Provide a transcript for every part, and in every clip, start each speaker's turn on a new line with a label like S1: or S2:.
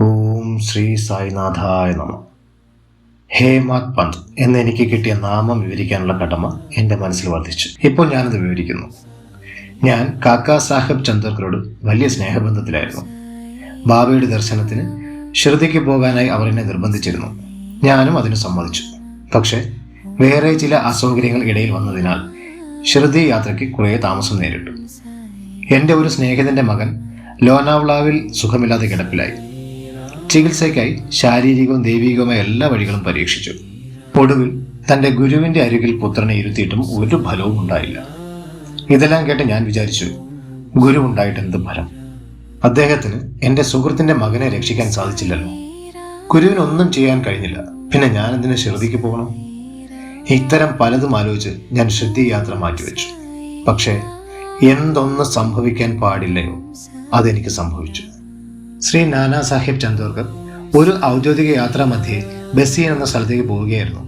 S1: ഓം ശ്രീ സായിനാഥായ നമഃ. ഹേമാത് പന്ത് എന്ന് എനിക്ക് കിട്ടിയ നാമം വിവരിക്കാനുള്ള കടമ എൻ്റെ മനസ്സിൽ വർദ്ധിച്ചു. ഇപ്പോൾ ഞാനത് വിവരിക്കുന്നു. ഞാൻ കാക്കാ സാഹേബ് ചന്ദോർക്കറോട് വലിയ സ്നേഹബന്ധത്തിലായിരുന്നു. ബാബയുടെ ദർശനത്തിന് ഷിർദിക്ക് പോകാനായി അവർ എന്നെ നിർബന്ധിച്ചിരുന്നു. ഞാനും അതിന് സമ്മതിച്ചു. പക്ഷേ വേറെ ചില അസൗകര്യങ്ങൾ ഇടയിൽ വന്നതിനാൽ ഷിർദി യാത്രയ്ക്ക് കുറേ താമസം നേരിട്ടു. എൻ്റെ ഒരു സ്നേഹിതൻ്റെ മകൻ ലോനാവ്ലാവിൽ സുഖമില്ലാതെ കിടപ്പിലായി. ചികിത്സയ്ക്കായി ശാരീരികവും ദൈവികവുമായ എല്ലാ വഴികളും പരീക്ഷിച്ചു. ഒടുവിൽ തൻ്റെ ഗുരുവിൻ്റെ അരികിൽ പുത്രനെ ഇരുത്തിയിട്ടും ഒരു ഫലവും ഉണ്ടായില്ല. ഇതെല്ലാം കേട്ട് ഞാൻ വിചാരിച്ചു, ഗുരു ഉണ്ടായിട്ട് എന്ത് ഫലം? അദ്ദേഹത്തിന് എൻ്റെ സുഹൃത്തിൻ്റെ മകനെ രക്ഷിക്കാൻ സാധിച്ചില്ലല്ലോ. ഗുരുവിനൊന്നും ചെയ്യാൻ കഴിഞ്ഞില്ല. പിന്നെ ഞാൻ എന്തിനു ഷിർദിക്ക് പോകണം? ഇത്തരം പലതും ആലോചിച്ച് ഞാൻ ഷിർദി യാത്ര മാറ്റിവെച്ചു. പക്ഷേ എന്തൊന്ന് സംഭവിക്കാൻ പാടില്ലയോ അതെനിക്ക് സംഭവിച്ചു. ശ്രീ നാനാ സാഹിബ് ചന്ദോർക്കർ ഒരു ഔദ്യോഗിക യാത്രാ മധ്യേ ബസിയൻ എന്ന സ്ഥലത്തേക്ക് പോവുകയായിരുന്നു.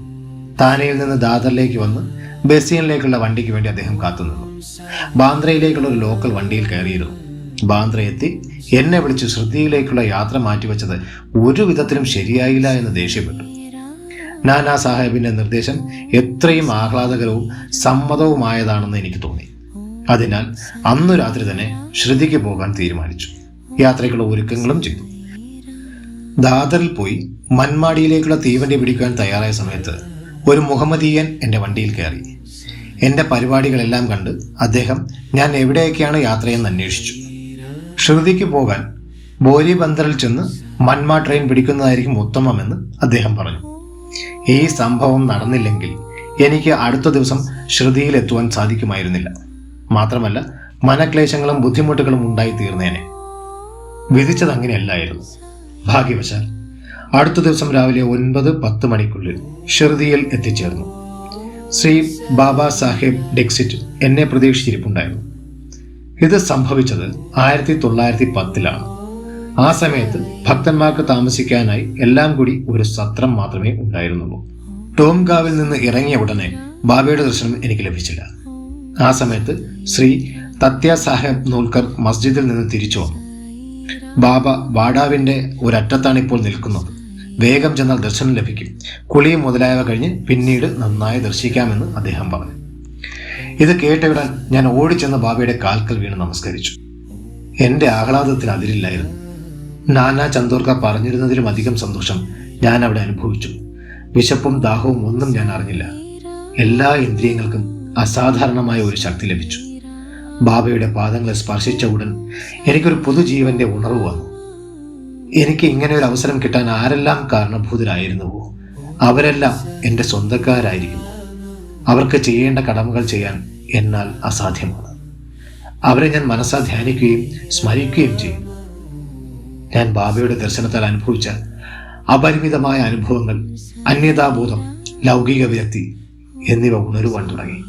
S1: താനെയിൽ നിന്ന് ദാദറിലേക്ക് വന്ന് ബസിയനിലേക്കുള്ള വണ്ടിക്ക് വേണ്ടി അദ്ദേഹം കാത്തുനിന്നു. ബാന്ദ്രയിലേക്കുള്ള ഒരു ലോക്കൽ വണ്ടിയിൽ കയറിയിരുന്നു. ബാന്ദ്ര എത്തി എന്നെ വിളിച്ച് ഷിർദിയിലേക്കുള്ള യാത്ര മാറ്റിവെച്ചത് ഒരു വിധത്തിലും ശരിയായില്ല എന്ന് ദേഷ്യപ്പെട്ടു. നാനാ സാഹേബിന്റെ നിർദ്ദേശം എത്രയും ആഹ്ലാദകരവും സമ്മതവുമായതാണെന്ന് എനിക്ക് തോന്നി. അതിനാൽ അന്നു രാത്രി തന്നെ ഷിർദിക്ക് പോകാൻ തീരുമാനിച്ചു. യാത്രയ്ക്കുള്ള ഒരുക്കങ്ങളും ചെയ്തു. ദാദറിൽ പോയി മൻമാടിയിലേക്കുള്ള തീവണ്ടി പിടിക്കാൻ തയ്യാറായ സമയത്ത് ഒരു മുഹമ്മദീയൻ എൻ്റെ വണ്ടിയിൽ കയറി. എൻ്റെ പരിപാടികളെല്ലാം കണ്ട് അദ്ദേഹം ഞാൻ എവിടെയൊക്കെയാണ് യാത്രയെന്ന് അന്വേഷിച്ചു. ഷിർദിക്ക് പോകാൻ ബോരി ബന്ദറിൽ ചെന്ന് മൻമാ ട്രെയിൻ പിടിക്കുന്നതായിരിക്കും ഉത്തമമെന്ന് അദ്ദേഹം പറഞ്ഞു. ഈ സംഭവം നടന്നില്ലെങ്കിൽ എനിക്ക് അടുത്ത ദിവസം ഷിർദിയിൽ എത്തുവാൻ സാധിക്കുമായിരുന്നില്ല. മാത്രമല്ല മനക്ലേശങ്ങളും ബുദ്ധിമുട്ടുകളും ഉണ്ടായി തീർന്നേനെ. വിധിച്ചത് അങ്ങനെയല്ലായിരുന്നു. ഭാഗ്യവശാൽ അടുത്ത ദിവസം രാവിലെ 9-10 മണിക്കുള്ളിൽ ഷിർദിയിൽ എത്തിച്ചേർന്നു. ശ്രീ ബാബാ സാഹേബ് ഡെക്സിറ്റ് എന്നെ പ്രതീക്ഷിച്ചിരിപ്പുണ്ടായിരുന്നു. ഇത് സംഭവിച്ചത് 1910-ലാണ്. ആ സമയത്ത് ഭക്തന്മാർക്ക് താമസിക്കാനായി എല്ലാം കൂടി ഒരു സത്രം മാത്രമേ ഉണ്ടായിരുന്നുള്ളൂ. ടോംഗാവിൽ നിന്ന് ഇറങ്ങിയ ഉടനെ ബാബയുടെ ദർശനം എനിക്ക് ലഭിച്ചില്ല. ആ സമയത്ത് ശ്രീ തത്യ സാഹേബ് നൂൽക്കർ മസ്ജിദിൽ നിന്ന് തിരിച്ചു വന്നു. ബാബ വാഡാവിന്റെ ഒരറ്റത്താണ് ഇപ്പോൾ നിൽക്കുന്നത്. വേഗം ചെന്നാൽ ദർശനം ലഭിക്കും. കുളിയും മുതലായവ കഴിഞ്ഞ് പിന്നീട് നന്നായി ദർശിക്കാമെന്ന് അദ്ദേഹം പറഞ്ഞു. ഇത് കേട്ടവിടാൻ ഞാൻ ഓടിച്ചെന്ന് ബാബയുടെ കാൽക്കൽ വീണ് നമസ്കരിച്ചു. എൻ്റെ ആഹ്ലാദത്തിന് അതിരില്ലായിരുന്നു. നാനാ ചന്ദോർക്കർ പറഞ്ഞിരുന്നതിലും അധികം സന്തോഷം ഞാൻ അവിടെ അനുഭവിച്ചു. വിശപ്പും ദാഹവും ഒന്നും ഞാൻ അറിഞ്ഞില്ല. എല്ലാ ഇന്ദ്രിയങ്ങൾക്കും അസാധാരണമായ ഒരു ശക്തി ലഭിച്ചു. ബാബയുടെ പാദങ്ങളെ സ്പർശിച്ച ഉടൻ എനിക്കൊരു പുതുജീവന്റെ ഉണർവ് വന്നു. എനിക്ക് ഇങ്ങനെ ഒരു അവസരം കിട്ടാൻ ആരെല്ലാം കാരണഭൂതരായിരുന്നുവോ അവരെല്ലാം എൻ്റെ സ്വന്തക്കാരായിരിക്കുന്നു. അവർക്ക് ചെയ്യേണ്ട കടമകൾ ചെയ്യാൻ എന്നാൽ അസാധ്യമാണ്. അവരെ ഞാൻ മനസ്സാ ധ്യാനിക്കുകയും സ്മരിക്കുകയും ചെയ്യും. ഞാൻ ബാബയുടെ ദർശനത്താൽ അനുഭവിച്ച അപരിമിതമായ അനുഭവങ്ങൾ, അന്യതാബോധം, ലൗകിക വിരക്തി എന്നിവ ഉണരുവാൻ തുടങ്ങി.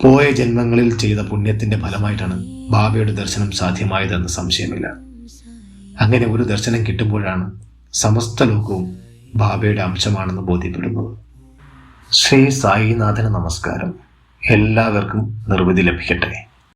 S1: പോയ ജന്മങ്ങളിൽ ചെയ്ത പുണ്യത്തിന്റെ ഫലമായിട്ടാണ് ബാബയുടെ ദർശനം സാധ്യമായതെന്ന് സംശയമില്ല. അങ്ങനെ ഒരു ദർശനം കിട്ടുമ്പോഴാണ് സമസ്ത ലോകവും ബാബയുടെ അംശമാണെന്ന് ബോധ്യപ്പെടുന്നത്. ശ്രീ സായിനാഥന് നമസ്കാരം. എല്ലാവർക്കും നിർവൃതി ലഭിക്കട്ടെ.